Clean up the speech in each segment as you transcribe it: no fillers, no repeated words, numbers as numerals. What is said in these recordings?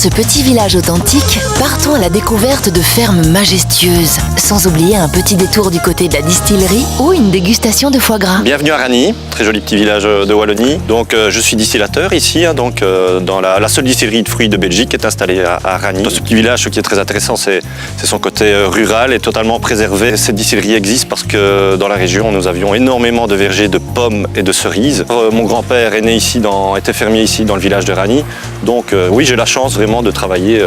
ce petit village authentique, partons à la découverte de fermes majestueuses, sans oublier un petit détour du côté de la distillerie ou une dégustation de foie gras. Bienvenue à Ragny, très joli petit village de Wallonie. Donc je suis distillateur ici, dans la seule distillerie de fruits de Belgique qui est installée à Ragny. Dans ce petit village, ce qui est très intéressant, c'est son côté rural et totalement préservé. Cette distillerie existe parce que dans la région, nous avions énormément de vergers de pommes et de cerises. Mon grand-père est né ici, était fermier ici dans le village de Ragny. Donc oui, j'ai la chance vraiment de travailler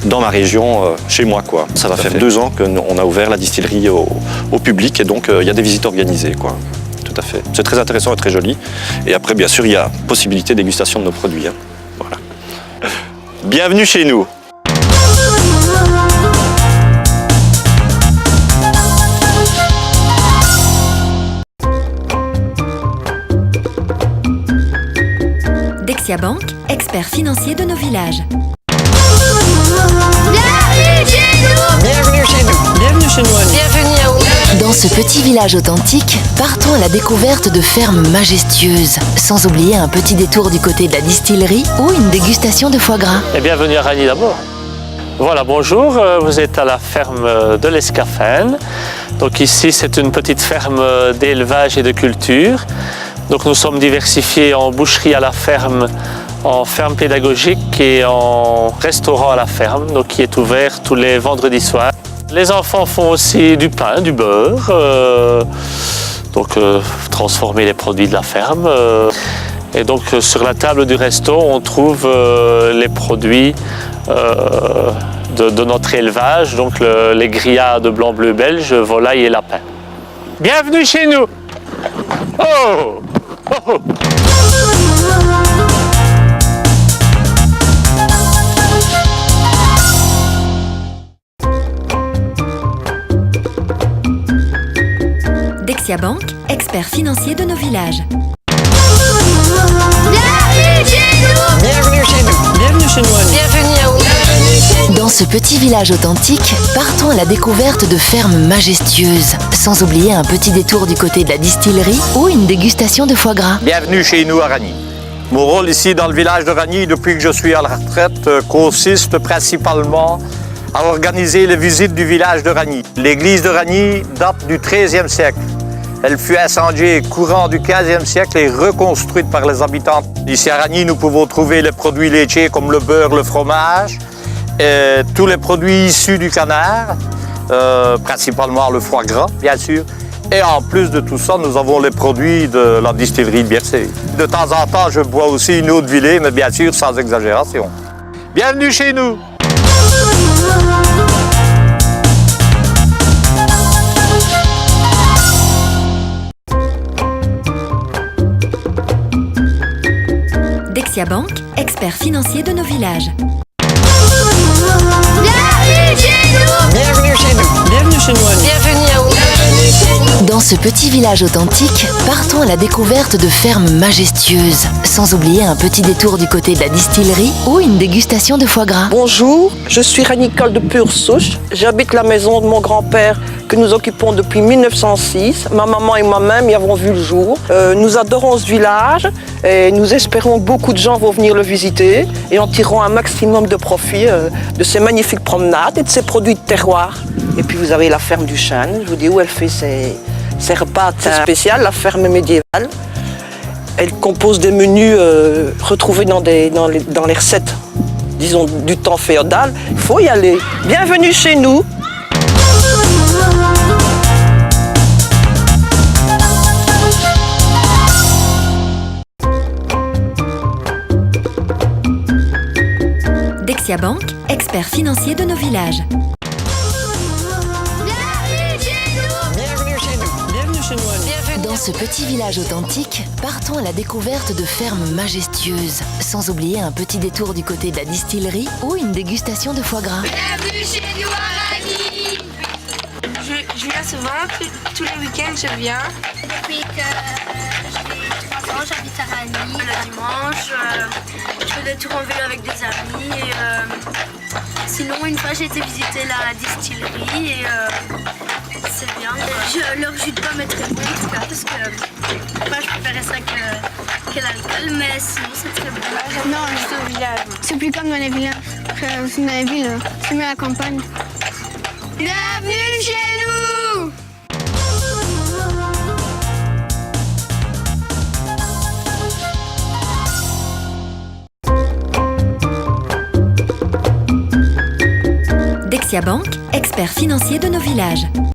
dans ma région, chez moi, quoi. Ça va faire 2 ans qu'on a ouvert la distillerie au public et donc il y a des visites organisées, quoi. Tout à fait. C'est très intéressant et très joli. Et après, bien sûr, il y a possibilité de dégustation de nos produits. Voilà. Bienvenue chez nous. Dexia Bank, expert financier de nos villages. Bienvenue chez nous! Bienvenue chez nous! Bienvenue chez nous, Annie! Bienvenue à vous! Dans ce petit village authentique, partons à la découverte de fermes majestueuses, sans oublier un petit détour du côté de la distillerie ou une dégustation de foie gras. Et bienvenue à Ragny d'abord. Voilà, bonjour, vous êtes à la ferme de l'Escafin. Donc ici, c'est une petite ferme d'élevage et de culture. Donc nous sommes diversifiés en boucherie à la ferme, en ferme pédagogique et en restaurant à la ferme, donc qui est ouvert tous les vendredis soirs. Les enfants font aussi du pain, du beurre, transformer les produits de la ferme. Et donc sur la table du resto, on trouve les produits de notre élevage, donc les grillades blanc, bleu, belge, volaille et lapin. Bienvenue chez nous! Oh! Oh! Dexia Bank, expert financier de nos villages. Bienvenue chez nous! Bienvenue chez nous! Bienvenue chez nous, Annie! Bienvenue à vous! Dans ce petit village authentique, partons à la découverte de fermes majestueuses, sans oublier un petit détour du côté de la distillerie ou une dégustation de foie gras. Bienvenue chez nous à Ragny. Mon rôle ici dans le village de Ragny, depuis que je suis à la retraite, consiste principalement à organiser les visites du village de Ragny. L'église de Ragny date du XIIIe siècle. Elle fut incendiée courant du XVe siècle et reconstruite par les habitants. Ici à Ragny, nous pouvons trouver les produits laitiers comme le beurre, le fromage, et tous les produits issus du canard, principalement le foie gras, bien sûr. Et en plus de tout ça, nous avons les produits de la distillerie de Biercé. De temps en temps, je bois aussi une eau de Villers, mais bien sûr, sans exagération. Bienvenue chez nous! Dexia Bank, expert financier de nos villages. Bienvenue chez nous! Bienvenue chez nous! Bienvenue chez nous, Annie! Bienvenue à vous! Dans ce petit village authentique, partons à la découverte de fermes majestueuses, sans oublier un petit détour du côté de la distillerie ou une dégustation de foie gras. Bonjour, je suis Ranicole de pure souche. J'habite la maison de mon grand-père que nous occupons depuis 1906. Ma maman et moi-même y avons vu le jour. Nous adorons ce village et nous espérons que beaucoup de gens vont venir le visiter et en tireront un maximum de profit de ces magnifiques promenades et de ces produits de terroir. Et puis vous avez la ferme du Chêne, je vous dis où elle fait ses repas spéciaux, la ferme médiévale. Elle compose des menus retrouvés dans les recettes, disons, du temps féodal. Il faut y aller. Bienvenue chez nous. Dexia Bank, expert financier de nos villages. Bienvenue chez nous! Bienvenue chez nous! Bienvenue chez nous, Annie! Dans ce petit village authentique, partons à la découverte de fermes majestueuses, sans oublier un petit détour du côté de la distillerie ou une dégustation de foie gras. Bienvenue chez nous à Ragny! Je viens souvent, tous les week-ends je viens. Depuis que j'ai 3 ans, j'habite à Ragny. Le dimanche, je fais des tours en vélo avec des amis. Et, sinon, une fois j'ai été visiter la distillerie et c'est bien. Leur jus de pomme est très bon en tout cas parce que moi je préférais ça manquait l'alcool, mais sinon c'est très bon. Non, c'est au village. C'est plus comme dans les villages. C'est dans les villes, c'est mieux à la campagne. Bienvenue chez nous! Dexia Bank, expert financier de nos villages.